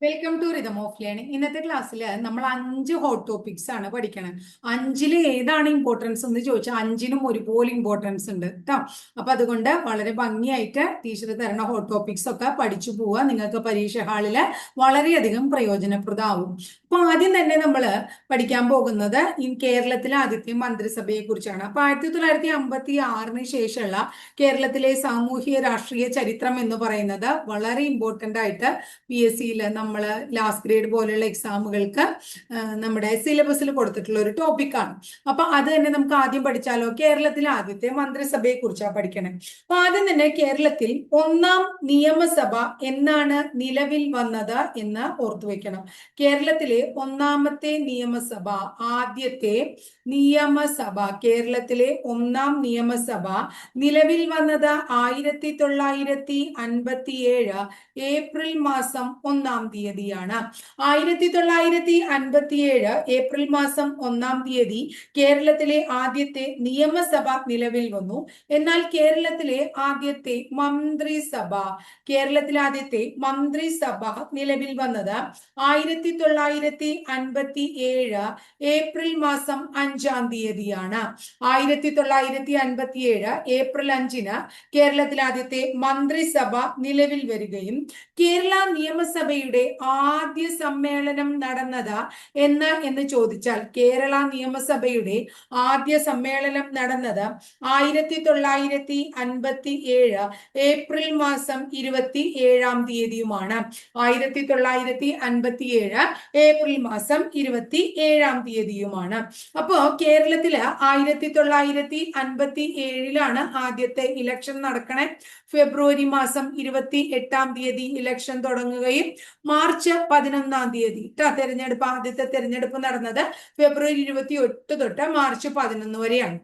Welcome to rhythm of learning. ഇന്നത്തെ ക്ലാസ്സിൽ നമ്മൾ 5 ഹോട്ട് ടോപ്പിക്സ് ആണ് പഠിക്കണത്. 5-ല് ഏതാണ് ഇമ്പോർട്ടൻസ് എന്ന് ചോദിച്ചാൽ 5-നും ഒരുപോലെ ഇമ്പോർട്ടൻസ് ഉണ്ട് കേട്ടോ. അപ്പൊ അതുകൊണ്ട് വളരെ ഭംഗിയായിട്ട് ടീച്ചർ തരണ ഹോട്ട് ടോപ്പിക്സ് ഒക്കെ പഠിച്ചു പോവുക. നിങ്ങൾക്ക് പരീക്ഷ ഹാളിൽ വളരെയധികം പ്രയോജനപ്രദമാവും. അപ്പൊ ആദ്യം തന്നെ നമ്മൾ പഠിക്കാൻ പോകുന്നത് കേരളത്തിലെ ആദ്യത്തെ മന്ത്രിസഭയെ കുറിച്ചാണ്. അപ്പൊ 1956 ശേഷമുള്ള കേരളത്തിലെ സാമൂഹിക രാഷ്ട്രീയ ചരിത്രം എന്ന് പറയുന്നത് വളരെ ഇമ്പോർട്ടന്റ് ആയിട്ട് PSC-യിൽ നമ്മൾ ലാസ്റ്റ് ഗ്രേഡ് പോലെയുള്ള എക്സാമുകൾക്ക് നമ്മുടെ സിലബസിൽ കൊടുത്തിട്ടുള്ള ഒരു ടോപ്പിക്കാണ്. അപ്പൊ അത് തന്നെ നമുക്ക് ആദ്യം പഠിച്ചാലോ. കേരളത്തിലെ ആദ്യത്തെ മന്ത്രിസഭയെ കുറിച്ചാണ് പഠിക്കണേ. അപ്പൊ ആദ്യം തന്നെ കേരളത്തിൽ ഒന്നാം നിയമസഭ എന്നാണ് നിലവിൽ വന്നത് എന്ന് ഓർത്തു വെക്കണം. കേരളത്തിലെ ഒന്നാമത്തെ നിയമസഭ, ആദ്യത്തെ നിയമസഭ, കേരളത്തിലെ ഒന്നാം നിയമസഭ നിലവിൽ വന്നത് 1957 ഏപ്രിൽ മാസം 1-ാം തീയതിയാണ്. 1957 ഏപ്രിൽ മാസം 1-ാം തീയതി കേരളത്തിലെ ആദ്യത്തെ നിയമസഭ നിലവിൽ വന്നു. എന്നാൽ കേരളത്തിലെ ആദ്യത്തെ മന്ത്രിസഭ നിലവിൽ വന്നത് 1957 ഏപ്രിൽ മാസം 5-ാം തീയതിയാണ്. 1957 ഏപ്രിൽ 5-ന് കേരളത്തിലെ ആദ്യത്തെ മന്ത്രിസഭ നിലവിൽ വരികയും കേരള നിയമസഭയുടെ ആദ്യ സമ്മേളനം നടന്നത് എന്ന് ചോദിച്ചാൽ കേരള നിയമസഭയുടെ ആദ്യ സമ്മേളനം നടന്നത് 1957 ഏപ്രിൽ മാസം 27-ാം തീയതിയുമാണ്. 1957 ഏപ്രിൽ മാസം 27-ാം തീയതിയുമാണ്. അപ്പോ കേരളത്തില് 1957-ലാണ് ആദ്യത്തെ ഇലക്ഷൻ നടക്കണേ. ഫെബ്രുവരി മാസം 28-ാം തീയതി ഇലക്ഷൻ തുടങ്ങുകയും മാർച്ച് 11-ാം തീയതി ആദ്യത്തെ തെരഞ്ഞെടുപ്പ് നടന്നത് ഫെബ്രുവരി 28 തൊട്ട് മാർച്ച് 11 വരെയാണ്.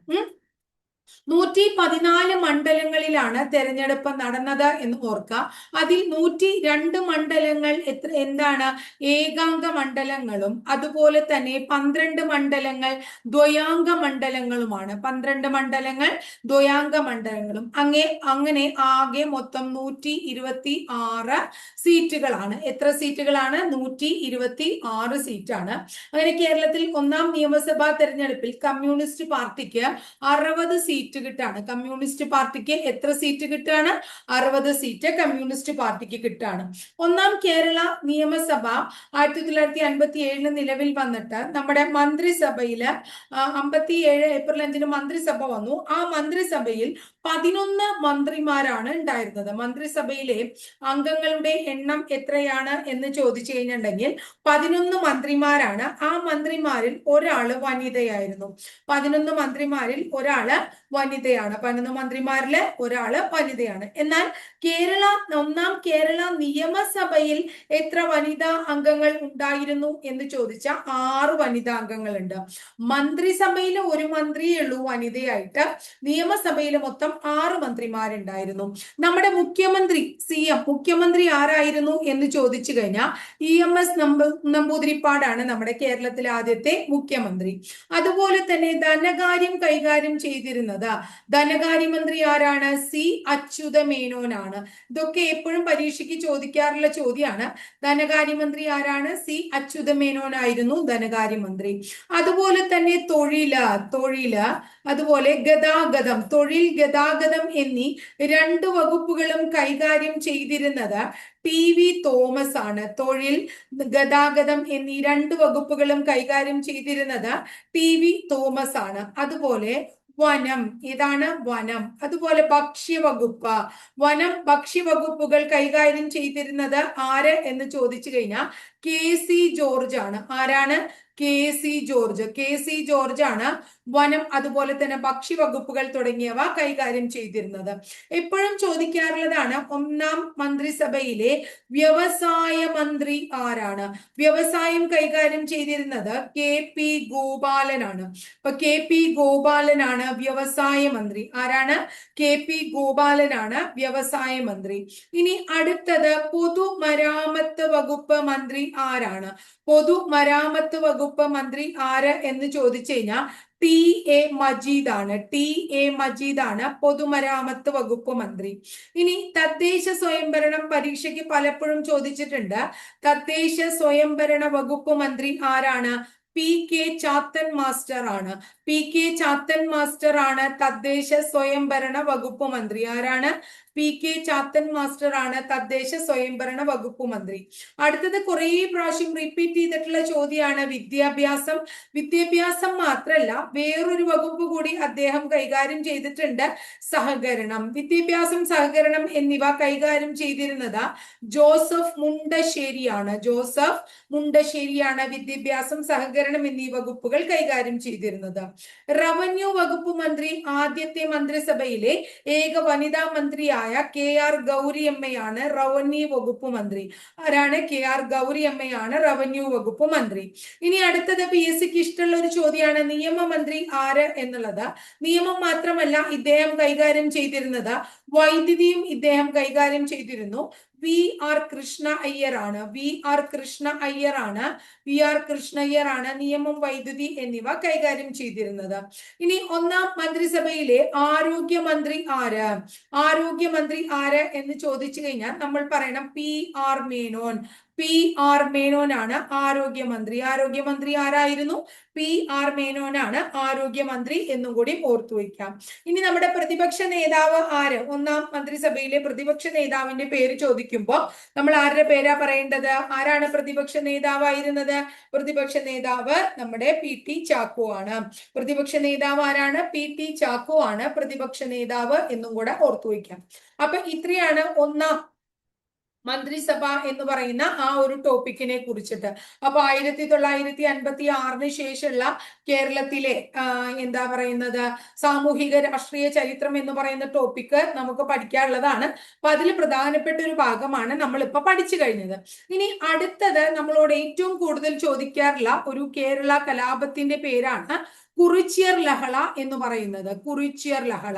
114 മണ്ഡലങ്ങളിലാണ് തെരഞ്ഞെടുപ്പ് നടന്നത് എന്ന് ഓർക്കുക. അതിൽ 102 മണ്ഡലങ്ങൾ എന്താണ് ഏകാംഗ മണ്ഡലങ്ങളും അതുപോലെ തന്നെ 12 മണ്ഡലങ്ങൾ ദ്വയാംഗ മണ്ഡലങ്ങളുമാണ്. 12 മണ്ഡലങ്ങൾ ദ്വയാംഗ മണ്ഡലങ്ങളും അങ്ങനെ ആകെ മൊത്തം 126 സീറ്റുകളാണ്. എത്ര സീറ്റുകളാണ്? 126 സീറ്റാണ്. അങ്ങനെ കേരളത്തിൽ ഒന്നാം നിയമസഭാ തെരഞ്ഞെടുപ്പിൽ കമ്മ്യൂണിസ്റ്റ് പാർട്ടിക്ക് 60 സീറ്റ് കിട്ടാണ്. കമ്മ്യൂണിസ്റ്റ് പാർട്ടിക്ക് എത്ര സീറ്റ് കിട്ടാണ്? 60 സീറ്റ് കമ്മ്യൂണിസ്റ്റ് പാർട്ടിക്ക് കിട്ടാണ്. ഒന്നാം കേരള നിയമസഭ 1957 നിലവിൽ വന്നിട്ട് നമ്മുടെ മന്ത്രിസഭയില് 57 ഏപ്രിൽ 5-ന് മന്ത്രിസഭ വന്നു. ആ മന്ത്രിസഭയിൽ 11 മന്ത്രിമാരാണ് ഉണ്ടായിരുന്നത്. മന്ത്രിസഭയിലെ അംഗങ്ങളുടെ എണ്ണം എത്രയാണ് എന്ന് ചോദിച്ചു കഴിഞ്ഞിട്ടുണ്ടെങ്കിൽ 11 മന്ത്രിമാരാണ്. ആ മന്ത്രിമാരിൽ ഒരാള് വനിതയായിരുന്നു. 11 മന്ത്രിമാരിൽ ഒരാള് വനിതയാണ്. 11 മന്ത്രിമാരില് ഒരാള് വനിതയാണ്. എന്നാൽ ഒന്നാം കേരള നിയമസഭയിൽ എത്ര വനിതാ അംഗങ്ങൾ ഉണ്ടായിരുന്നു എന്ന് ചോദിച്ചാൽ 6 വനിതാ അംഗങ്ങളുണ്ട്. മന്ത്രിസഭയിൽ ഒരു മന്ത്രിയേ ഉള്ളൂ വനിതയായിട്ട്. നിയമസഭയിൽ മൊത്തം 6 മന്ത്രിമാരുണ്ടായിരുന്നു. നമ്മുടെ മുഖ്യമന്ത്രി മുഖ്യമന്ത്രി ആരായിരുന്നു എന്ന് ചോദിച്ചു കഴിഞ്ഞാൽ EMS നമ്പൂതിരിപ്പാടാണ് നമ്മുടെ കേരളത്തിലെ ആദ്യത്തെ മുഖ്യമന്ത്രി. അതുപോലെ തന്നെ ധനകാര്യം കൈകാര്യം ചെയ്തിരുന്നത് ധനകാര്യമന്ത്രി ആരാണ്? അച്യുതമേനോനാണ്. ഇതൊക്കെ എപ്പോഴും പരീക്ഷയ്ക്ക് ചോദിക്കാറുള്ള ചോദ്യമാണ്. ധനകാര്യമന്ത്രി ആരാണ്? അച്യുതമേനോനായിരുന്നു ധനകാര്യമന്ത്രി. അതുപോലെ തന്നെ തൊഴില് അതുപോലെ തൊഴിൽ ഗതാഗതം എന്നീ 2 വകുപ്പുകളും കൈകാര്യം ചെയ്തിരുന്നത് PV തോമസ് ആണ്. തൊഴിൽ ഗതാഗതം എന്നീ 2 വകുപ്പുകളും കൈകാര്യം ചെയ്തിരുന്നത് PV തോമസ് ആണ്. അതുപോലെ വനം, ഇതാണ് വനം. അതുപോലെ ഭക്ഷ്യവകുപ്പുകൾ കൈകാര്യം ചെയ്തിരുന്നത് ആര് എന്ന് ചോദിച്ചു കഴിഞ്ഞാൽ KC ജോർജ് ആണ്. ആരാണ്? KC ജോർജ് ആണ് വനം അതുപോലെ തന്നെ ഭക്ഷ്യവകുപ്പുകൾ തുടങ്ങിയവ കൈകാര്യം ചെയ്തിരുന്നത്. എപ്പോഴും ചോദിക്കാറുള്ളതാണ് ഒന്നാം മന്ത്രിസഭയിലെ വ്യവസായ മന്ത്രി ആരാണ്? വ്യവസായം കൈകാര്യം ചെയ്തിരുന്നത് KP ഗോപാലനാണ്. അപ്പൊ KP ഗോപാലനാണ് വ്യവസായ മന്ത്രി. ആരാണ്? KP ഗോപാലനാണ് വ്യവസായ മന്ത്രി. ഇനി അടുത്തത് പൊതുമരാമത്ത് വകുപ്പ് മന്ത്രി ആരാണ്? പൊതുമരാമത്ത് വകുപ്പ് വകുപ്പ് മന്ത്രി ആര് എന്ന് ചോദിച്ചു കഴിഞ്ഞാൽ ടി എ മജീദാണ്. ടി എ മജീദാണ് പൊതുമരാമത്ത് വകുപ്പ് മന്ത്രി. ഇനി തദ്ദേശ സ്വയംഭരണം പരീക്ഷയ്ക്ക് പലപ്പോഴും ചോദിച്ചിട്ടുണ്ട്. തദ്ദേശ സ്വയംഭരണ വകുപ്പ് മന്ത്രി ആരാണ്? പി കെ ചാത്തൻ മാസ്റ്റർ ആണ്. പി കെ ചാത്തൻ മാസ്റ്റർ ആണ് തദ്ദേശ സ്വയംഭരണ വകുപ്പ് മന്ത്രി. ആരാണ്? പി കെ ചാത്തൻ മാസ്റ്റർ ആണ് തദ്ദേശ സ്വയംഭരണ വകുപ്പ് മന്ത്രി. അടുത്തത് കുറേ പ്രാവശ്യം റിപ്പീറ്റ് ചെയ്തിട്ടുള്ള ചോദ്യമാണ് വിദ്യാഭ്യാസം. വിദ്യാഭ്യാസം മാത്രല്ല, വേറൊരു വകുപ്പ് കൂടി അദ്ദേഹം കൈകാര്യം ചെയ്തിട്ടുണ്ട്, സഹകരണം. വിദ്യാഭ്യാസം, സഹകരണം എന്നിവ കൈകാര്യം ചെയ്തിരുന്നത് ജോസഫ് മുണ്ടശ്ശേരിയാണ്. ജോസഫ് മുണ്ടശ്ശേരിയാണ് വിദ്യാഭ്യാസം, സഹകരണം എന്നീ വകുപ്പുകൾ കൈകാര്യം ചെയ്തിരുന്നത്. റവന്യൂ വകുപ്പ് മന്ത്രി ആദ്യത്തെ മന്ത്രിസഭയിലെ ഏക വനിതാ മന്ത്രിയായ കെ ആർ ഗൗരിയമ്മയാണ് റവന്യൂ വകുപ്പ് മന്ത്രി. ആരാണ്? കെ ആർ ഗൗരിയമ്മയാണ് റവന്യൂ വകുപ്പ് മന്ത്രി. ഇനി അടുത്തത് PSCക്ക് ഇഷ്ടമുള്ള ഒരു ചോദ്യമാണ് നിയമമന്ത്രി ആര് എന്നുള്ളത്. നിയമം മാത്രമല്ല ഇദ്ദേഹം കൈകാര്യം ചെയ്തിരുന്നത് വൈദ്യുതിയും ഇദ്ദേഹം കൈകാര്യം ചെയ്തിരുന്നു. വി ആർ കൃഷ്ണ അയ്യർ ആണ്. വി ആർ കൃഷ്ണ അയ്യർ ആണ്. വി ആർ കൃഷ്ണ അയ്യർ ആണ് നിയമം, വൈദ്യുതി എന്നിവ കൈകാര്യം ചെയ്തിരുന്നത്. ഇനി ഒന്നാം മന്ത്രിസഭയിലെ ആരോഗ്യമന്ത്രി ആര്? ആരോഗ്യമന്ത്രി ആര് എന്ന് ചോദിച്ചു കഴിഞ്ഞാൽ നമ്മൾ പറയണം P R Menon. P R Menon ആണ് ആരോഗ്യമന്ത്രി. ആരോഗ്യമന്ത്രി ആരായിരുന്നു? പി ആർ മേനോനാണ് ആരോഗ്യമന്ത്രി എന്നും കൂടി ഓർത്തു വയ്ക്കാം. ഇനി നമ്മുടെ പ്രതിപക്ഷ നേതാവ് ആര്? ഒന്നാം മന്ത്രിസഭയിലെ പ്രതിപക്ഷ നേതാവിന്റെ പേര് ചോദിക്കുമ്പോൾ നമ്മൾ ആരുടെ പേരാ പറയേണ്ടത്? ആരാണ് പ്രതിപക്ഷ നേതാവായിരുന്നത്? പ്രതിപക്ഷ നേതാവ് നമ്മുടെ PT ചാക്കോ ആണ്. പ്രതിപക്ഷ നേതാവ് ആരാണ്? PT ചാക്കോ ആണ് പ്രതിപക്ഷ നേതാവ് എന്നും കൂടെ ഓർത്തു വയ്ക്കാം. അപ്പൊ ഇത്രയാണ് ഒന്നാം മന്ത്രിസഭ എന്ന് പറയുന്ന ആ ഒരു ടോപ്പിക്കിനെ കുറിച്ചിട്ട്. അപ്പൊ 1956 ശേഷമുള്ള കേരളത്തിലെ എന്താ പറയുന്നത് സാമൂഹിക രാഷ്ട്രീയ ചരിത്രം എന്ന് പറയുന്ന ടോപ്പിക്ക് നമുക്ക് പഠിക്കാനുള്ളതാണ്. അപ്പൊ അതിൽ പ്രധാനപ്പെട്ട ഒരു ഭാഗമാണ് നമ്മളിപ്പോ പഠിച്ചു കഴിഞ്ഞത്. ഇനി അടുത്തത് നമ്മളോട് ഏറ്റവും കൂടുതൽ ചോദിക്കാറുള്ള ഒരു കേരള കലാപത്തിന്റെ പേരാണ് കുറിച്യർ ലഹള എന്ന് പറയുന്നത്. കുറിച്യർ ലഹള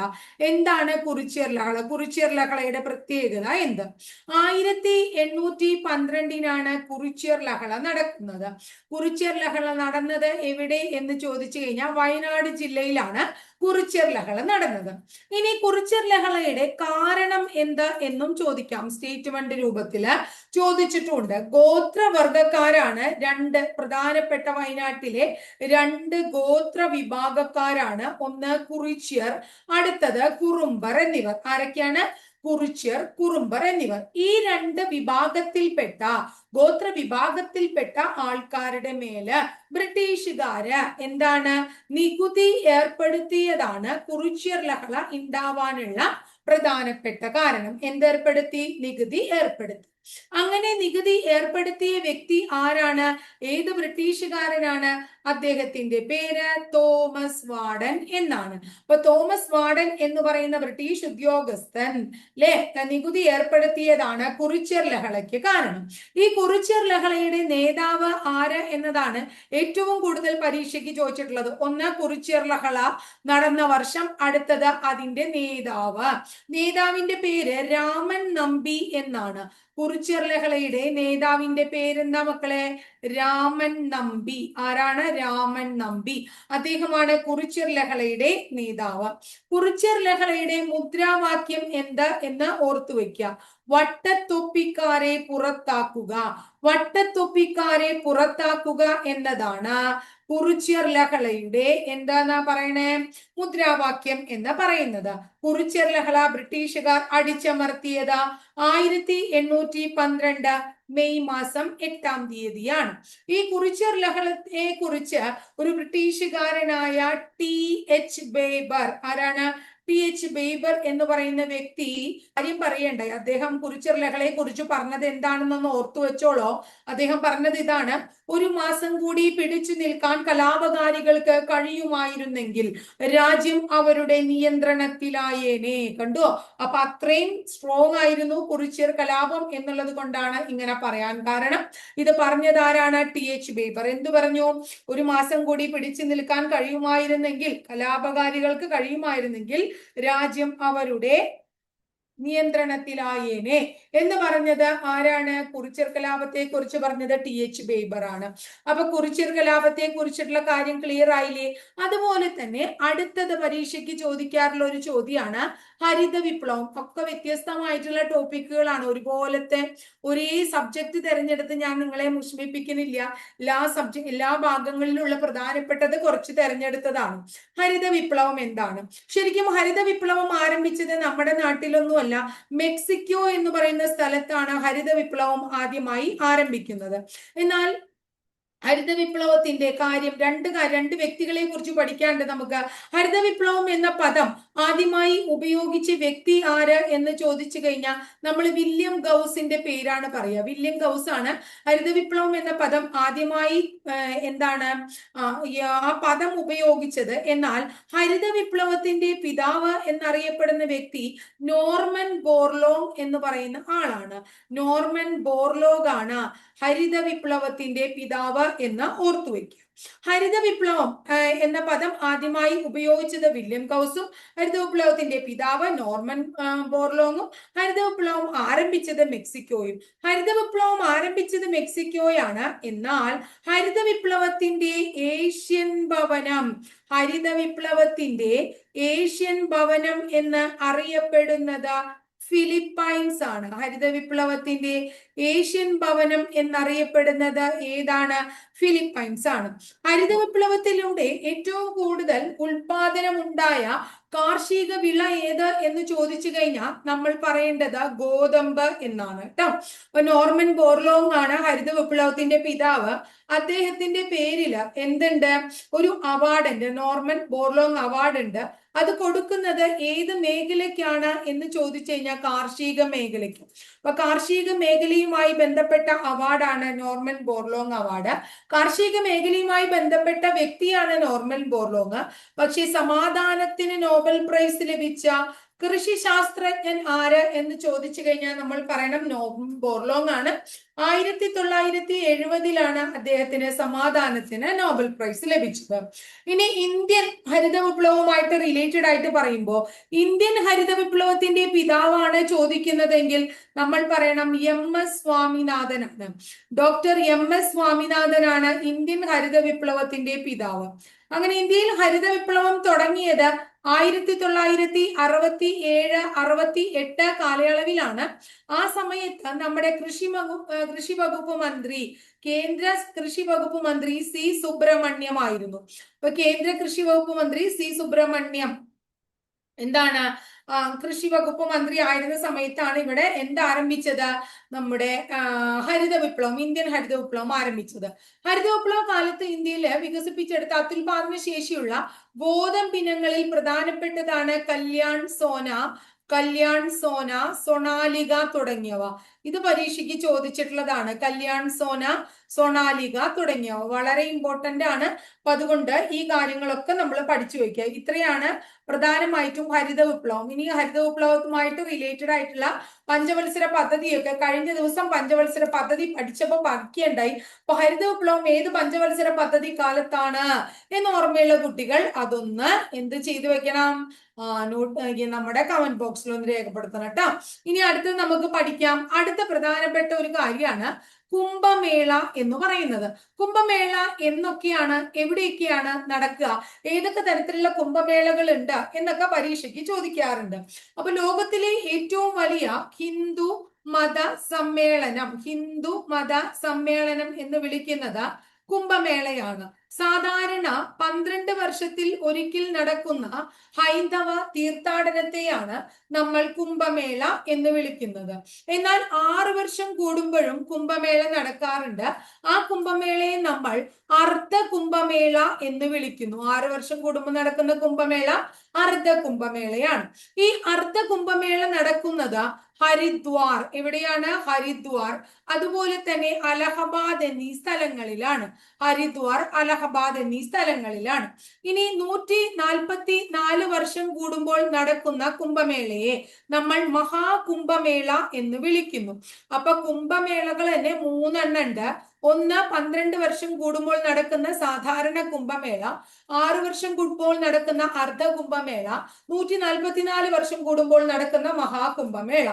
എന്താണ്? കുറിച്യർ ലഹള, കുറിച്യർ ലഹളയുടെ പ്രത്യേകത എന്ത്? 1812 കുറിച്യർ ലഹള നടക്കുന്നത്. കുറിച്യർ ലഹള നടന്നത് എവിടെ എന്ന് ചോദിച്ചു കഴിഞ്ഞാൽ വയനാട് ജില്ലയിലാണ് കുറിച്യർ ലഹള നടന്നത്. ഇനി കുറിച്യർ ലഹളയുടെ കാരണം എന്ത് എന്നും ചോദിക്കാം. സ്റ്റേറ്റ്മെന്റ് രൂപത്തില് ചോദിച്ചിട്ടുണ്ട്. ഗോത്രവർഗക്കാരാണ് രണ്ട് പ്രധാനപ്പെട്ട വയനാട്ടിലെ രണ്ട് ഗോത്ര വിഭാഗക്കാരാണ്. ഒന്ന് കുറിച്യർ, അടുത്തത് കുറുമ്പർ എന്നിവർ. ആരൊക്കെയാണ്? കുറിച്യർ, കുറുമ്പർ എന്നിവർ. ഈ രണ്ട് വിഭാഗത്തിൽപ്പെട്ട ഗോത്ര വിഭാഗത്തിൽപ്പെട്ട ആൾക്കാരുടെ മേല് ബ്രിട്ടീഷുകാര് എന്താണ് നികുതി ഏർപ്പെടുത്തിയതാണ് കുറിച്യർ ലഹള ഉണ്ടാവാനുള്ള പ്രധാനപ്പെട്ട കാരണം. എന്തേർപ്പെടുത്തി? നികുതി ഏർപ്പെടുത്തി. അങ്ങനെ നികുതി ഏർപ്പെടുത്തിയ വ്യക്തി ആരാണ്? ഏത് ബ്രിട്ടീഷുകാരനാണ്? അദ്ദേഹത്തിന്റെ പേര് തോമസ് വാർഡൻ എന്നാണ്. അപ്പൊ തോമസ് വാർഡൻ എന്ന് പറയുന്ന ബ്രിട്ടീഷ് ഉദ്യോഗസ്ഥൻ നികുതി ഏർപ്പെടുത്തിയതാണ് കുറിച്യർ ലഹളയ്ക്ക് കാരണം. ഈ കുറിച്യർ ലഹളയുടെ നേതാവ് ആര് എന്നതാണ് ഏറ്റവും കൂടുതൽ പരീക്ഷയ്ക്ക് ചോദിച്ചിട്ടുള്ളത്. ഒന്ന് കുറിച്യർ ലഹള നടന്ന വർഷം, അടുത്തത് അതിന്റെ നേതാവ്. നേതാവിന്റെ പേര് രാമൻ നമ്പി എന്നാണ്. കുറിച്യർ ലഹളയുടെ നേതാവിന്റെ പേരെന്താ മക്കളെ? രാമൻ നമ്പി. ആരാണ്? രാമൻ നമ്പി. അദ്ദേഹമാണ് കുറിച്യർ ലഹളയുടെ നേതാവ്. കുറിച്യർ ലഹളയുടെ മുദ്രാവാക്യം എന്ത് എന്ന് ഓർത്തു വെക്കുക. വട്ടത്തൊപ്പിക്കാരെ പുറത്താക്കുക. വട്ടത്തൊപ്പിക്കാരെ പുറത്താക്കുക എന്നതാണ് കുറിച്യർ ലഹളയുടെ എന്താന്നാ പറയണേ മുദ്രാവാക്യം എന്ന് പറയുന്നത്. കുറിച്യർ ലഹള ബ്രിട്ടീഷുകാർ അടിച്ചമർത്തിയത് 1812 മെയ് മാസം 8-ാം തീയതിയാണ്. ഈ കുറിച്യർ ലഹളയെ കുറിച്ച് ഒരു ബ്രിട്ടീഷുകാരനായ TH ബേബർ, ആരാണ്? TH ബേബർ എന്ന് പറയുന്ന വ്യക്തി കാര്യം പറയണ്ടേ. അദ്ദേഹം കുറിച്യർ ലഹളയെ കുറിച്ച് പറഞ്ഞത് എന്താണെന്നൊന്ന് ഓർത്തു വെച്ചോളോ. അദ്ദേഹം പറഞ്ഞത് ഇതാണ്: ഒരു മാസം കൂടി പിടിച്ചു നിൽക്കാൻ കലാപകാരികൾക്ക് കഴിയുമായിരുന്നെങ്കിൽ രാജ്യം അവരുടെ നിയന്ത്രണത്തിലായേനെ. കണ്ടോ? അപ്പൊ അത്രയും സ്ട്രോങ് ആയിരുന്നു കുറിച്യർ കലാപം എന്നുള്ളത് കൊണ്ടാണ് ഇങ്ങനെ പറയാൻ കാരണം. ഇത് പറഞ്ഞത് ആരാണ്? TH ബേബർ. എന്തു പറഞ്ഞു? ഒരു മാസം കൂടി പിടിച്ചു നിൽക്കാൻ കഴിയുമായിരുന്നെങ്കിൽ, കലാപകാരികൾക്ക് കഴിയുമായിരുന്നെങ്കിൽ രാജ്യം അവരുടെ നിയന്ത്രണത്തിലായേനെ എന്ന് പറഞ്ഞത് ആരാണ്? കുറിച്യർ കലാപത്തെ കുറിച്ച് പറഞ്ഞത് TH ബേബർ ആണ്. അപ്പൊ കുറിച്യർ കലാപത്തെ കുറിച്ചിട്ടുള്ള കാര്യം ക്ലിയർ ആയില്ലേ? അതുപോലെ തന്നെ അടുത്തത് പരീക്ഷയ്ക്ക് ചോദിക്കാറുള്ള ഒരു ചോദ്യമാണ് ഹരിത വിപ്ലവം. ഒക്കെ വ്യത്യസ്തമായിട്ടുള്ള ടോപ്പിക്കുകളാണ്. ഒരുപോലത്തെ ഒരേ സബ്ജക്ട് തിരഞ്ഞെടുത്ത് ഞാൻ നിങ്ങളെ മുഷിപ്പിക്കുന്നില്ല. എല്ലാ ഭാഗങ്ങളിലുള്ള പ്രധാനപ്പെട്ടത് കുറച്ച് തിരഞ്ഞെടുത്തതാണ്. ഹരിത വിപ്ലവം എന്താണ്? ശരിക്കും ഹരിത വിപ്ലവം ആരംഭിച്ചത് നമ്മുടെ നാട്ടിലൊന്നുമല്ല, മെക്സിക്കോ എന്ന് പറയുന്ന സ്ഥലത്താണ് ഹരിത വിപ്ലവം ആദ്യമായി ആരംഭിക്കുന്നത്. എന്നാൽ ഹരിത വിപ്ലവത്തിന്റെ കാര്യം രണ്ട് വ്യക്തികളെ കുറിച്ച് പഠിക്കാണ്ട് നമുക്ക്. ഹരിത വിപ്ലവം എന്ന പദം ആദ്യമായി ഉപയോഗിച്ച വ്യക്തി ആര് എന്ന് ചോദിച്ചു കഴിഞ്ഞാൽ നമ്മൾ വില്യം ഗൗസിന്റെ പേരാണ് പറയുക. വില്യം ഗൗസ് ആണ് ഹരിത വിപ്ലവം എന്ന പദം ആദ്യമായി എന്താണ് ആ പദം ഉപയോഗിച്ചത്. എന്നാൽ ഹരിത വിപ്ലവത്തിന്റെ പിതാവ് എന്നറിയപ്പെടുന്ന വ്യക്തി നോർമൻ ബോർലോങ് എന്ന് പറയുന്ന ആളാണ്. നോർമൻ ബോർലോഗ് ആണ് ഹരിത വിപ്ലവത്തിന്റെ പിതാവ് എന്ന് ഓർത്തുവെക്കുക. ഹരിത വിപ്ലവം എന്ന പദം ആദ്യമായി ഉപയോഗിച്ചത് വില്യം ഗൗസും, ഹരിത വിപ്ലവത്തിന്റെ പിതാവ് നോർമൻ ബോർലോങ്ങും, ഹരിത വിപ്ലവം ആരംഭിച്ചത് മെക്സിക്കോയും. ഹരിത വിപ്ലവം ആരംഭിച്ചത് മെക്സിക്കോയാണ്. എന്നാൽ ഹരിത വിപ്ലവത്തിന്റെ ഏഷ്യൻ ഭവനം, ഹരിത വിപ്ലവത്തിന്റെ ഏഷ്യൻ ഭവനം എന്ന് അറിയപ്പെടുന്നത് ഫിലിപ്പൈൻസ് ആണ്. ഹരിത വിപ്ലവത്തിന്റെ ഏഷ്യൻ ഭവനം എന്നറിയപ്പെടുന്നത് ഏതാണ്? ഫിലിപ്പൈൻസ് ആണ്. ഹരിത വിപ്ലവത്തിലൂടെ ഏറ്റവും കൂടുതൽ ഉൽപാദനം ഉണ്ടായ കാർഷിക വിള ഏത് എന്ന് ചോദിച്ചു കഴിഞ്ഞാൽ നമ്മൾ പറയേണ്ടത് ഗോതമ്പ് എന്നാണ് കേട്ടോ. അപ്പൊ നോർമൻ ബോർലോങ് ആണ് ഹരിത വിപ്ലവത്തിന്റെ പിതാവ്. അദ്ദേഹത്തിന്റെ പേരില് എന്തുണ്ട്? ഒരു അവാർഡ് ഉണ്ട്, നോർമൻ ബോർലോങ് അവാർഡ് ഉണ്ട്. അത് കൊടുക്കുന്നത് ഏത് മേഖലയ്ക്കാണ് എന്ന് ചോദിച്ചു കഴിഞ്ഞാൽ കാർഷിക മേഖലയ്ക്ക്. അപ്പൊ കാർഷിക മേഖലയുമായി ബന്ധപ്പെട്ട അവാർഡാണ് നോർമൻ ബോർലോങ് അവാർഡ്. കാർഷിക മേഖലയുമായി ബന്ധപ്പെട്ട വ്യക്തിയാണ് നോർമൻ ബോർലോങ്. പക്ഷെ സമാധാനത്തിന് നോബൽ പ്രൈസ് ലഭിച്ച കൃഷി ശാസ്ത്രജ്ഞൻ ആര് എന്ന് ചോദിച്ചു കഴിഞ്ഞാൽ നമ്മൾ പറയണം നോർമൻ ബോർലോങ് ആണ്. 1970 അദ്ദേഹത്തിന് സമാധാനത്തിന് നോബൽ പ്രൈസ് ലഭിച്ചത്. ഇനി ഇന്ത്യൻ ഹരിത വിപ്ലവവുമായിട്ട് റിലേറ്റഡ് ആയിട്ട് പറയുമ്പോൾ ഇന്ത്യൻ ഹരിത വിപ്ലവത്തിന്റെ പിതാവാണ് ചോദിക്കുന്നതെങ്കിൽ നമ്മൾ പറയണം MS സ്വാമിനാഥനാണ്. ഡോക്ടർ MS സ്വാമിനാഥനാണ് ഇന്ത്യൻ ഹരിത വിപ്ലവത്തിന്റെ പിതാവ്. അങ്ങനെ ഇന്ത്യയിൽ ഹരിത വിപ്ലവം തുടങ്ങിയത് 1967, 68 കാലയളവിലാണ്. ആ സമയത്ത് നമ്മുടെ കൃഷി വകുപ്പ് മന്ത്രി, കേന്ദ്ര കൃഷി വകുപ്പ് മന്ത്രി C സുബ്രഹ്മണ്യം ആയിരുന്നു. അപ്പൊ കേന്ദ്ര കൃഷി വകുപ്പ് മന്ത്രി C സുബ്രഹ്മണ്യം എന്താണ് കൃഷി വകുപ്പ് മന്ത്രി ആയിരുന്ന സമയത്താണ് ഇവിടെ എന്താരംഭിച്ചത്? നമ്മുടെ ഹരിത വിപ്ലവം, ഇന്ത്യൻ ഹരിത വിപ്ലവം ആരംഭിച്ചത്. ഹരിത വിപ്ലവ കാലത്ത് ഇന്ത്യയിൽ വികസിപ്പിച്ചെടുത്ത അത്യുൽപാദന ശേഷിയുള്ള ഗോതമ്പിനങ്ങളിൽ പ്രധാനപ്പെട്ടതാണ് കല്യാൺ സോന, സൊണാലിക തുടങ്ങിയവ. ഇത് പരീക്ഷയ്ക്ക് ചോദിച്ചിട്ടുള്ളതാണ്. കല്യാൺ സോന, സൊണാലിക തുടങ്ങിയവ വളരെ ഇമ്പോർട്ടന്റ് ആണ്. അപ്പൊ അതുകൊണ്ട് ഈ കാര്യങ്ങളൊക്കെ നമ്മൾ പഠിച്ചു വെക്കുക. ഇത്രയാണ് പ്രധാനമായിട്ടും ഹരിത വിപ്ലവം. ഇനി ഹരിത വിപ്ലവവുമായിട്ട് റിലേറ്റഡ് ആയിട്ടുള്ള പഞ്ചവത്സര പദ്ധതിയൊക്കെ കഴിഞ്ഞ ദിവസം പഞ്ചവത്സര പദ്ധതി പഠിച്ചപ്പോൾ പഠിക്കുകയുണ്ടായി. അപ്പൊ ഹരിത വിപ്ലവം ഏത് പഞ്ചവത്സര പദ്ധതി കാലത്താണ് എന്ന് ഓർമ്മയുള്ള കുട്ടികൾ അതൊന്ന് എന്ത് ചെയ്തു വെക്കണം? നമ്മുടെ കമന്റ് ബോക്സിൽ ഒന്ന് രേഖപ്പെടുത്തണം കേട്ടോ. ഇനി അടുത്തത് നമുക്ക് പഠിക്കാം. അടുത്ത പ്രധാനപ്പെട്ട ഒരു കാര്യമാണ് കുംഭമേള എന്ന് പറയുന്നത്. കുംഭമേള എന്നൊക്കെയാണ്, എവിടെയൊക്കെയാണ് നടക്കുക, ഏതൊക്കെ തരത്തിലുള്ള കുംഭമേളകൾ ഉണ്ട് എന്നൊക്കെ പരീക്ഷയ്ക്ക് ചോദിക്കാറുണ്ട്. അപ്പൊ ലോകത്തിലെ ഏറ്റവും വലിയ ഹിന്ദു മത സമ്മേളനം എന്ന് വിളിക്കുന്നത് കുംഭമേളയാണ്. സാധാരണ 12 വർഷത്തിൽ ഒരിക്കൽ നടക്കുന്ന ഹൈന്ദവ തീർത്ഥാടനത്തെയാണ് നമ്മൾ കുംഭമേള എന്ന് വിളിക്കുന്നത്. എന്നാൽ 6 വർഷം കൂടുമ്പോഴും കുംഭമേള നടക്കാറുണ്ട്. ആ കുംഭമേളയെ നമ്മൾ അർദ്ധ കുംഭമേള എന്ന് വിളിക്കുന്നു. 6 വർഷം കൂടുമ്പോൾ നടക്കുന്ന കുംഭമേള അർദ്ധ കുംഭമേളയാണ്. ഈ അർദ്ധ കുംഭമേള നടക്കുന്നത് ഹരിദ്വാർ, എവിടെയാണ്? ഹരിദ്വാർ, അതുപോലെ തന്നെ അലഹബാദ് എന്നീ സ്ഥലങ്ങളിലാണ്. ഹരിദ്വാർ, അലഹബാദ് എന്നീ സ്ഥലങ്ങളിലാണ്. ഇനി 144 വർഷം കൂടുമ്പോൾ നടക്കുന്ന കുംഭമേളയെ നമ്മൾ മഹാകുംഭമേള എന്ന് വിളിക്കുന്നു. അപ്പൊ കുംഭമേളകൾ തന്നെ 3 ഉണ്ട്. ഒന്ന് 12 വർഷം കൂടുമ്പോൾ നടക്കുന്ന സാധാരണ കുംഭമേള, 6 വർഷം കൂടുമ്പോൾ നടക്കുന്ന അർദ്ധ കുംഭമേള, 144 വർഷം കൂടുമ്പോൾ നടക്കുന്ന മഹാകുംഭമേള.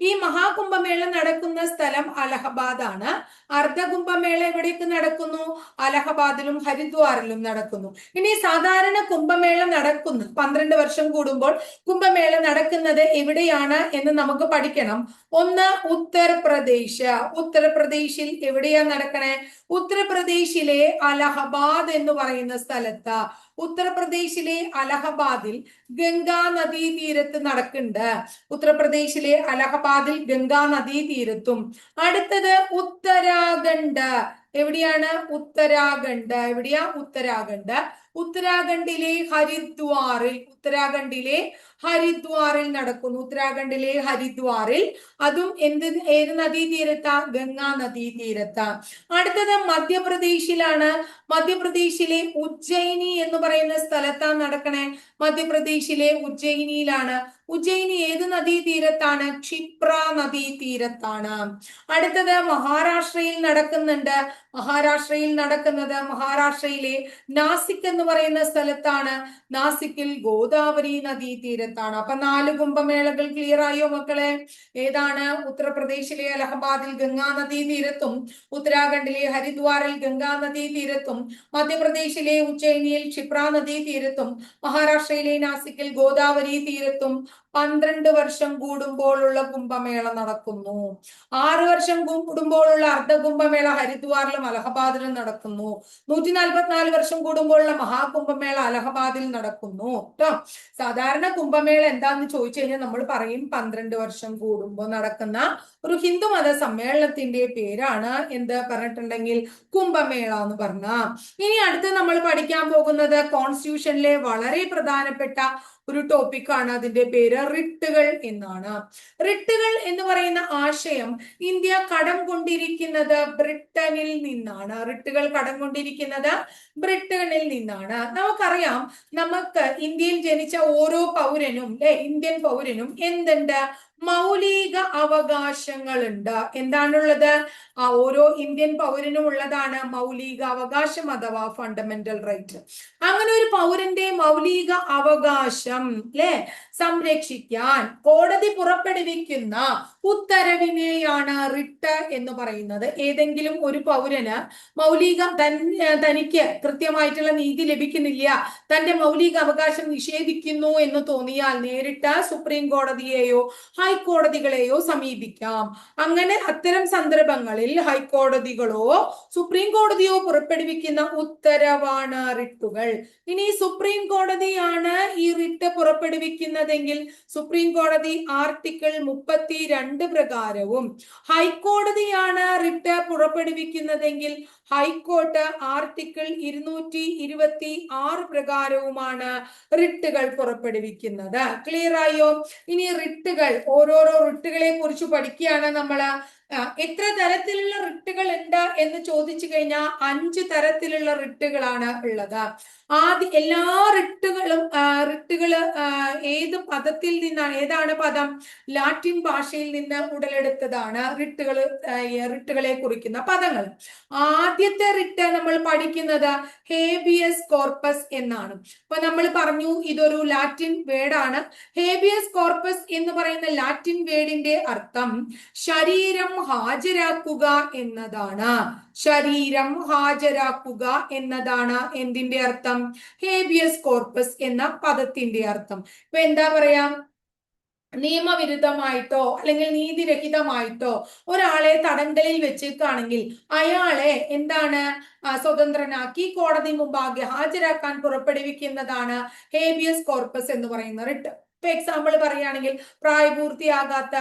ഈ മഹാകുംഭമേള നടക്കുന്ന സ്ഥലം അലഹബാദ് ആണ്. അർദ്ധ കുംഭമേള എവിടേക്ക് നടക്കുന്നു? അലഹബാദിലും ഹരിദ്വാറിലും നടക്കുന്നു. ഇനി സാധാരണ കുംഭമേള നടക്കുന്നു 12 വർഷം കൂടുമ്പോൾ കുംഭമേള നടക്കുന്നത് എവിടെയാണ് എന്ന് നമുക്ക് പഠിക്കണം. ഒന്ന് ഉത്തർപ്രദേശ്. ഉത്തർപ്രദേശിൽ എവിടെയാ നടക്കണേ? ഉത്തർപ്രദേശിലെ അലഹബാദ് എന്ന് പറയുന്ന സ്ഥലത്ത്, ഉത്തർപ്രദേശിലെ അലഹബാദിൽ ഗംഗാ നദീ തീരത്ത് നടക്കുന്നുണ്ട്. ഉത്തർപ്രദേശിലെ അലഹബാദിൽ ഗംഗാ നദീ തീരത്തും. അടുത്തത് ഉത്തരാഖണ്ഡ്. എവിടെയാണ്? ഉത്തരാഖണ്ഡ്. എവിടെയാ? ഉത്തരാഖണ്ഡ്. ഉത്തരാഖണ്ഡിലെ ഹരിദ്വാറിൽ, ഉത്തരാഖണ്ഡിലെ ഹരിദ്വാറിൽ നടക്കുന്നു. ഉത്തരാഖണ്ഡിലെ ഹരിദ്വാറിൽ, അതും ഏത് നദീ തീരത്താ? ഗംഗാ നദീ തീരത്താ. അടുത്തത് മധ്യപ്രദേശിലാണ്. മധ്യപ്രദേശിലെ ഉജ്ജയിനി എന്ന് പറയുന്ന സ്ഥലത്താണ് നടക്കണേ. മധ്യപ്രദേശിലെ ഉജ്ജയിനിയിലാണ്. ഉജ്ജയിനി ഏത് നദീ തീരത്താണ്? ക്ഷിപ്ര നദീ തീരത്താണ്. അടുത്തത് മഹാരാഷ്ട്രയിൽ നടക്കുന്നുണ്ട്. മഹാരാഷ്ട്രയിൽ നടക്കുന്നത് മഹാരാഷ്ട്രയിലെ നാസിക് എന്ന് പറയുന്ന സ്ഥലത്താണ്. നാസിക്കിൽ ഗോദാവരി നദീ തീരത്താണ്. അപ്പൊ 4 കുംഭമേളകൾ ക്ലിയർ ആയോ മക്കളെ? ഏതാണ്? ഉത്തർപ്രദേശിലെ അലഹബാദിൽ ഗംഗാ നദീ തീരത്തും, ഉത്തരാഖണ്ഡിലെ ഹരിദ്വാറിൽ ഗംഗാ നദീ തീരത്തും, മധ്യപ്രദേശിലെ ഉജ്ജയിനിയിൽ ക്ഷിപ്ര നദീ തീരത്തും, മഹാരാഷ്ട്രയിലെ നാസിക്കിൽ ഗോദാവരി തീരത്തും 12 വർഷം കൂടുമ്പോഴുള്ള കുംഭമേള നടക്കുന്നു. 6 വർഷം കൂടുമ്പോഴുള്ള അർദ്ധ കുംഭമേള ഹരിദ്വാറിലും അലഹബാദിലും നടക്കുന്നു. 144 വർഷം കൂടുമ്പോഴുള്ള മഹാകുംഭമേള അലഹബാദിൽ നടക്കുന്നു കേട്ടോ. സാധാരണ കുംഭമേള എന്താന്ന് ചോദിച്ചു കഴിഞ്ഞാൽ നമ്മൾ പറയും 12 വർഷം കൂടുമ്പോൾ നടക്കുന്ന ഒരു ഹിന്ദുമത സമ്മേളനത്തിന്റെ പേരാണ് എന്ത് പറഞ്ഞിട്ടുണ്ടെങ്കിൽ കുംഭമേള എന്ന് പറഞ്ഞ. ഇനി അടുത്ത് നമ്മൾ പഠിക്കാൻ പോകുന്നത് കോൺസ്റ്റിറ്റ്യൂഷനിലെ വളരെ പ്രധാനപ്പെട്ട ഒരു ടോപ്പിക്കാണ്. അതിന്റെ പേര് റിട്ടുകൾ എന്നാണ്. റിട്ടുകൾ എന്ന് പറയുന്ന ആശയം ഇന്ത്യ കടം കൊണ്ടിരിക്കുന്നത് ബ്രിട്ടനിൽ നിന്നാണ്. റിട്ടുകൾ കടം കൊണ്ടിരിക്കുന്നത് ബ്രിട്ടനിൽ നിന്നാണ്. നമുക്കറിയാം, നമുക്ക് ഇന്ത്യയിൽ ജനിച്ച ഓരോ പൗരനും ഇന്ത്യൻ പൗരനും എന്തുണ്ട്? മൗലിക അവകാശങ്ങളുണ്ട്. എന്താണുള്ളത്? ആ ഓരോ ഇന്ത്യൻ പൗരനും ഉള്ളതാണ് മൗലിക അവകാശം അഥവാ ഫണ്ടമെന്റൽ റൈറ്റ്. അങ്ങനെ ഒരു പൗരന്റെ മൗലിക അവകാശം സംരക്ഷിക്കാൻ കോടതി പുറപ്പെടുവിക്കുന്ന ഉത്തരവിനെയാണ് റിട്ട് എന്ന് പറയുന്നത്. ഏതെങ്കിലും ഒരു പൗരന് തനിക്ക് കൃത്യമായിട്ടുള്ള നീതി ലഭിക്കുന്നില്ല, തന്റെ മൗലിക അവകാശം നിഷേധിക്കുന്നു എന്ന് തോന്നിയാൽ നേരിട്ട് സുപ്രീം കോടതിയെയോ ഹൈക്കോടതികളെയോ സമീപിക്കാം. അങ്ങനെ അത്തരം സന്ദർഭങ്ങളിൽ ഹൈക്കോടതികളോ സുപ്രീം കോടതിയോ പുറപ്പെടുവിക്കുന്ന ഉത്തരവാണ് റിട്ടുകൾ. ഇനി സുപ്രീം കോടതിയാണ് ഈ റിട്ട് പുറപ്പെടുവിക്കുന്നതെങ്കിൽ സുപ്രീം കോടതി ആർട്ടിക്കിൾ 32 പ്രകാരവും, ഹൈക്കോടതിയാണ് റിട്ട് പുറപ്പെടുവിക്കുന്നതെങ്കിൽ ഹൈക്കോർട്ട് ആർട്ടിക്കിൾ 226 പ്രകാരവുമാണ് റിട്ടുകൾ പുറപ്പെടുവിക്കുന്നത്. ക്ലിയർ ആയോ? ഇനി റിട്ടുകൾ, ഓരോരോ റിട്ടുകളെ കുറിച്ച് പഠിക്കുകയാണ് നമ്മൾ. എത്ര തരത്തിലുള്ള റിട്ടുകൾ ഉണ്ട് എന്ന് ചോദിച്ചു കഴിഞ്ഞാൽ 5 തരത്തിലുള്ള റിട്ടുകളാണ് ഉള്ളത്. എല്ലാ റിട്ടുകള് ഏത് പദത്തിൽ നിന്നാണ്? ഏതാണ് പദം? ലാറ്റിൻ ഭാഷയിൽ നിന്ന് ഉടലെടുത്തതാണ് റിട്ടുകളെ കുറിക്കുന്ന പദങ്ങൾ. ആദ്യത്തെ റിട്ട് നമ്മൾ പഠിക്കുന്നത് ഹേബിയസ് കോർപ്പസ് എന്നാണ്. അപ്പൊ നമ്മൾ പറഞ്ഞു ഇതൊരു ലാറ്റിൻ വേർഡാണ്. ഹേബിയസ് കോർപ്പസ് എന്ന് പറയുന്ന ലാറ്റിൻ വേർഡിന്റെ അർത്ഥം ശരീരം ഹാജരാക്കുക എന്നതാണ്. ശരീരം ഹാജരാക്കുക എന്നതാണ് എന്തിന്റെ അർത്ഥം? ഹേബിയസ് കോർപ്പസ് എന്ന പദത്തിന്റെ അർത്ഥം. ഇപ്പൊ എന്താ പറയാ? നിയമവിരുദ്ധമായിട്ടോ അല്ലെങ്കിൽ നീതിരഹിതമായിട്ടോ ഒരാളെ തടങ്കലിൽ വെച്ചേക്കാണെങ്കിൽ അയാളെ എന്താണ് സ്വതന്ത്രനാക്കി കോടതി മുമ്പാകെ ഹാജരാക്കാൻ പുറപ്പെടുവിക്കുന്നതാണ് ഹേബിയസ് കോർപ്പസ് എന്ന് പറയുന്ന റിട്ട്. ഇപ്പൊ എക്സാമ്പിൾ പറയുകയാണെങ്കിൽ പ്രായപൂർത്തിയാകാത്ത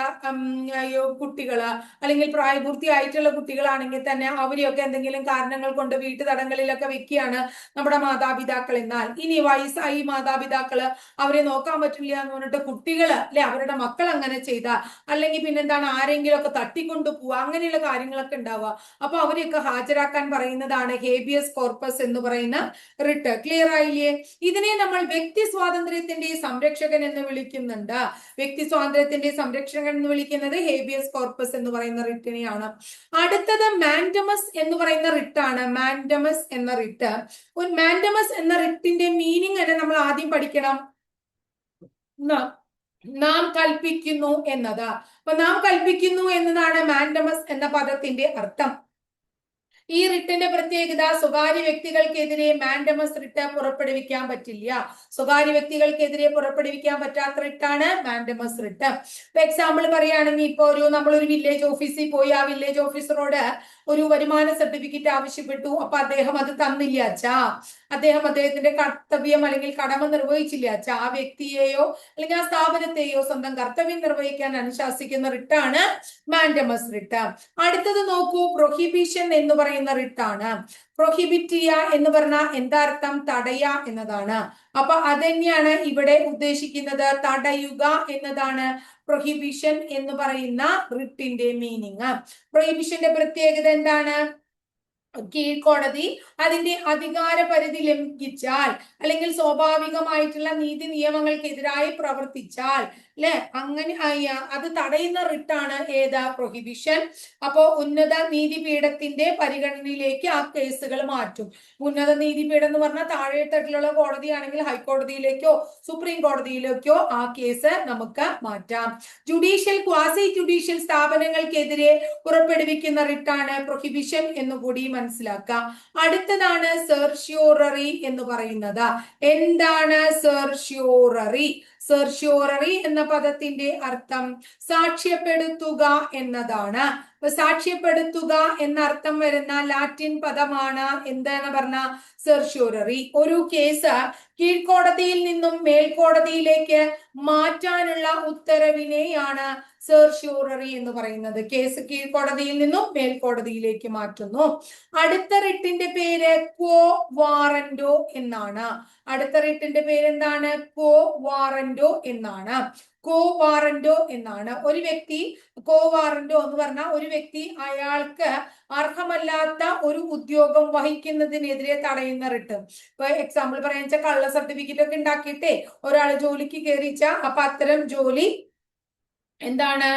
കുട്ടികള് അല്ലെങ്കിൽ പ്രായപൂർത്തിയായിട്ടുള്ള കുട്ടികളാണെങ്കിൽ തന്നെ അവരെയൊക്കെ എന്തെങ്കിലും കാരണങ്ങൾ കൊണ്ട് വീട്ടു തടങ്കലിലൊക്കെ വെക്കുകയാണ് നമ്മുടെ മാതാപിതാക്കൾ. എന്നാൽ ഇനി വയസ്സായി മാതാപിതാക്കള് അവരെ നോക്കാൻ പറ്റില്ല എന്ന് പറഞ്ഞിട്ട് കുട്ടികള് അവരുടെ മക്കൾ അങ്ങനെ ചെയ്താൽ, അല്ലെങ്കിൽ പിന്നെന്താണ് ആരെങ്കിലും ഒക്കെ തട്ടിക്കൊണ്ടു പോവുക, അങ്ങനെയുള്ള കാര്യങ്ങളൊക്കെ ഉണ്ടാവുക. അപ്പൊ അവരെയൊക്കെ ഹാജരാക്കാൻ പറയുന്നതാണ് ഹേബിയസ് കോർപ്പസ് എന്ന് പറയുന്ന റിട്ട്. ക്ലിയർ ആയില്ലേ? ഇതിനെ നമ്മൾ വ്യക്തി സ്വാതന്ത്ര്യത്തിന്റെ സംരക്ഷകൻ എന്ന് വിളിക്കുന്നുണ്ട്. വ്യക്തി സ്വാതന്ത്ര്യത്തിന്റെ സംരക്ഷകൻ എന്ന് വിളിക്കുന്നത് ഹേബിയസ് കോർപ്പസ് എന്ന് പറയുന്ന റിട്ടിനെയാണ്. അടുത്തത് മാൻഡമസ് എന്ന് പറയുന്ന റിട്ടാണ്. മാൻഡമസ് എന്ന റിട്ട്, ഒരു മാൻഡമസ് എന്ന റിട്ടിന്റെ മീനിങ് തന്നെ നമ്മൾ ആദ്യം പഠിക്കണം. നാം കൽപ്പിക്കുന്നു എന്നത്. അപ്പൊ നാം കൽപ്പിക്കുന്നു എന്നതാണ് മാൻഡമസ് എന്ന പദത്തിന്റെ അർത്ഥം. ഈ റിട്ടിന്റെ പ്രത്യേകത, സ്വകാര്യ വ്യക്തികൾക്കെതിരെ മാൻഡമസ് റിട്ട് പുറപ്പെടുവിക്കാൻ പറ്റില്ല. സ്വകാര്യ വ്യക്തികൾക്കെതിരെ പുറപ്പെടുവിക്കാൻ പറ്റാത്ത റിട്ടാണ് മാൻഡമസ് റിട്ട്. ഇപ്പൊ എക്സാമ്പിൾ പറയുകയാണെങ്കിൽ, ഇപ്പൊ നമ്മളൊരു വില്ലേജ് ഓഫീസിൽ പോയി ആ വില്ലേജ് ഓഫീസറോട് ഒരു വരുമാന സർട്ടിഫിക്കറ്റ് ആവശ്യപ്പെട്ടു. അപ്പൊ അദ്ദേഹം അത് തന്നില്ല അച്ഛാ, അദ്ദേഹത്തിന്റെ കർത്തവ്യം അല്ലെങ്കിൽ കടമ നിർവഹിച്ചില്ല അച്ഛാ. ആ വ്യക്തിയെയോ അല്ലെങ്കിൽ ആ സ്ഥാപനത്തെയോ സ്വന്തം കർത്തവ്യം നിർവഹിക്കാൻ അനുശാസിക്കുന്ന റിട്ടാണ് മാൻഡമസ് റിട്ട്. അടുത്തത് നോക്കൂ, പ്രൊഹിബിഷൻ എന്ന് പറയുന്ന റിട്ടാണ്. പ്രൊഹിബിറ്റ് ചെയ്യുക എന്ന് പറഞ്ഞാൽ എന്താ അർത്ഥം? തടയ എന്നതാണ്. അപ്പൊ അതന്നെയാണ് ഇവിടെ ഉദ്ദേശിക്കുന്നത്, തടയുക എന്നതാണ് പ്രൊഹിബിഷൻ എന്ന് പറയുന്ന റിട്ടിന്റെ മീനിങ്. പ്രൊഹിബിഷന്റെ പ്രത്യേകത എന്താണ്? കീഴ്ക്കോടതി അതിന്റെ അധികാര പരിധി ലംഘിച്ചാൽ അല്ലെങ്കിൽ സ്വാഭാവികമായിട്ടുള്ള നീതി നിയമങ്ങൾക്കെതിരായി പ്രവർത്തിച്ചാൽ അല്ലെ, അങ്ങനെ അത് തടയുന്ന റിട്ടാണ് ഏതാ? പ്രൊഹിബിഷൻ. അപ്പോ ഉന്നത നീതിപീഠത്തിന്റെ പരിഗണനയിലേക്ക് ആ കേസുകൾ മാറ്റും. ഉന്നത നീതിപീഠം എന്ന് പറഞ്ഞാൽ താഴെത്തട്ടിലുള്ള കോടതിയാണെങ്കിൽ ഹൈക്കോടതിയിലേക്കോ സുപ്രീം കോടതിയിലേക്കോ ആ കേസ് നമുക്ക് മാറ്റാം. ജുഡീഷ്യൽ, ക്വാസി ജുഡീഷ്യൽ സ്ഥാപനങ്ങൾക്കെതിരെ പുറപ്പെടുവിക്കുന്ന റിട്ടാണ് പ്രൊഹിബിഷൻ എന്നുകൂടി മനസ്സിലാക്കാം. അടുത്തതാണ് സെർഷ്യോററി എന്ന് പറയുന്നത്. എന്താണ് സെർഷ്യോററി? സെർഷ്യോററി എന്ന പദത്തിന്റെ അർത്ഥം സാക്ഷ്യപ്പെടുത്തുക എന്നതാണ്. സാക്ഷ്യപ്പെടുത്തുക എന്ന അർത്ഥം വരുന്ന ലാറ്റിൻ പദമാണ് എന്താണ് പറഞ്ഞ സെർഷ്യോററി. ഒരു കേസ് കീഴ്ക്കോടതിയിൽ നിന്നും മേൽക്കോടതിയിലേക്ക് മാറ്റാനുള്ള ഉത്തരവിനെയാണ് സെർഷ്യോററി എന്ന് പറയുന്നത്. കേസ് കീഴ്ക്കോടതിയിൽ നിന്നും മേൽക്കോടതിയിലേക്ക് മാറ്റുന്നു. അടുത്ത റിട്ടിന്റെ പേര് ക്വോ വാറന്റോ എന്നാണ്. അടുത്ത റിട്ടിന്റെ പേര് എന്താണ്? ക്വോ വാറന്റോ എന്നാണ്. കോ വാറന്റോ എന്നാണ്. ഒരു വ്യക്തി, കോ വാറന്റോ എന്ന് പറഞ്ഞാൽ ഒരു വ്യക്തി അയാൾക്ക് അർഹമല്ലാത്ത ഒരു ഉദ്യോഗം വഹിക്കുന്നതിനെതിരെ തടയുന്ന റിട്ട്. ഇപ്പൊ എക്സാമ്പിൾ പറയാന്ന് വെച്ചാൽ, കള്ള സർട്ടിഫിക്കറ്റ് ഒക്കെ ഉണ്ടാക്കിയിട്ടേ ഒരാൾ ജോലിക്ക് കയറിച്ച, അപ്പൊ അത്തരം ജോലി എന്താണ്,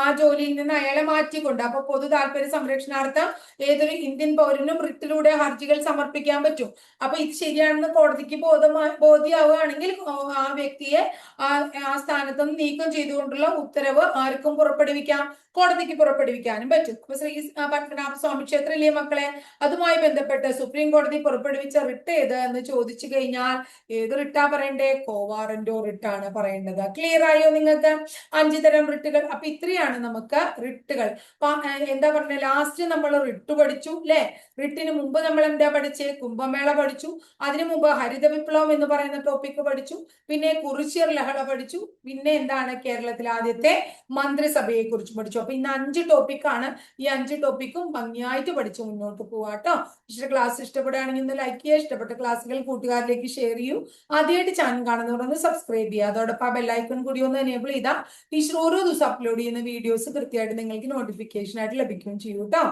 ആ ജോലിയിൽ നിന്ന് അയാളെ മാറ്റിക്കൊണ്ട്, അപ്പൊ പൊതു താല്പര്യ സംരക്ഷണാർത്ഥം ഏതൊരു ഇന്ത്യൻ പൗരനും റിട്ടിലൂടെ ഹർജികൾ സമർപ്പിക്കാൻ പറ്റും. അപ്പൊ ഇത് ശരിയാണെന്ന് കോടതിക്ക് ബോധ്യമാവുകയാണെങ്കിൽ ആ വ്യക്തിയെ ആ സ്ഥാനത്ത് നിന്ന് നീക്കം ചെയ്തുകൊണ്ടുള്ള ഉത്തരവ് ആർക്കും പുറപ്പെടുവിക്കാം? കോടതിക്ക് പുറപ്പെടുവിക്കാനും പറ്റും. അപ്പൊ ശ്രീ പത്മനാഭ സ്വാമി ക്ഷേത്രം ഇല്ലേ മക്കളെ, അതുമായി ബന്ധപ്പെട്ട് സുപ്രീം കോടതി പുറപ്പെടുവിച്ച റിട്ട് ഏത് എന്ന് ചോദിച്ചു കഴിഞ്ഞാൽ ഏത് റിട്ടാ പറയണ്ടേ? കോ വാറന്റോ റിട്ടാണ് പറയേണ്ടത്. ക്ലിയർ ആയോ നിങ്ങൾക്ക്? 5 തരം റിട്ടുകൾ. അപ്പൊ ഇത്രയാണ് നമുക്ക് റിട്ടുകൾ. എന്താ പറഞ്ഞ, ലാസ്റ്റ് നമ്മൾ റിട്ട് പഠിച്ചു അല്ലെ. റിട്ടിന് മുമ്പ് നമ്മൾ എന്താ പഠിച്ചേ? കുംഭമേള പഠിച്ചു. അതിനു മുമ്പ് ഹരിത വിപ്ലവം എന്ന് പറയുന്ന ടോപ്പിക് പഠിച്ചു. പിന്നെ കുറിച്യർ ലഹള പഠിച്ചു. പിന്നെ എന്താണ്, കേരളത്തിലെ ആദ്യത്തെ മന്ത്രിസഭയെ കുറിച്ച് പഠിച്ചു. അപ്പൊ ഇന്ന് 5 ടോപ്പിക്കാണ്. ഈ 5 ടോപ്പിക്കും ഭംഗിയായിട്ട് പഠിച്ച് മുന്നോട്ട് പോവാട്ടോ. ക്ലാസ് ഇഷ്ടപ്പെടുകയാണെങ്കിൽ ഒന്ന് ലൈക്ക് ചെയ്യുക. ഇഷ്ടപ്പെട്ട ക്ലാസ്സുകൾ കൂട്ടുകാരിലേക്ക് ഷെയർ ചെയ്യൂ. ആദ്യമായിട്ട് ചാനൽ കാണുന്നവരൊന്ന് സബ്സ്ക്രൈബ് ചെയ്യുക. അതോടൊപ്പം ആ ബെല്ലൈക്കൺ കൂടി ഒന്ന് എനേബിൾ ചെയ്താൽ ടീച്ചർ ഓരോ ദിവസം അപ്ലോഡ് ചെയ്യുന്ന വീഡിയോസ് കൃത്യമായിട്ട് നിങ്ങൾക്ക് നോട്ടിഫിക്കേഷൻ ആയിട്ട് ലഭിക്കുകയും ചെയ്യും കേട്ടോ.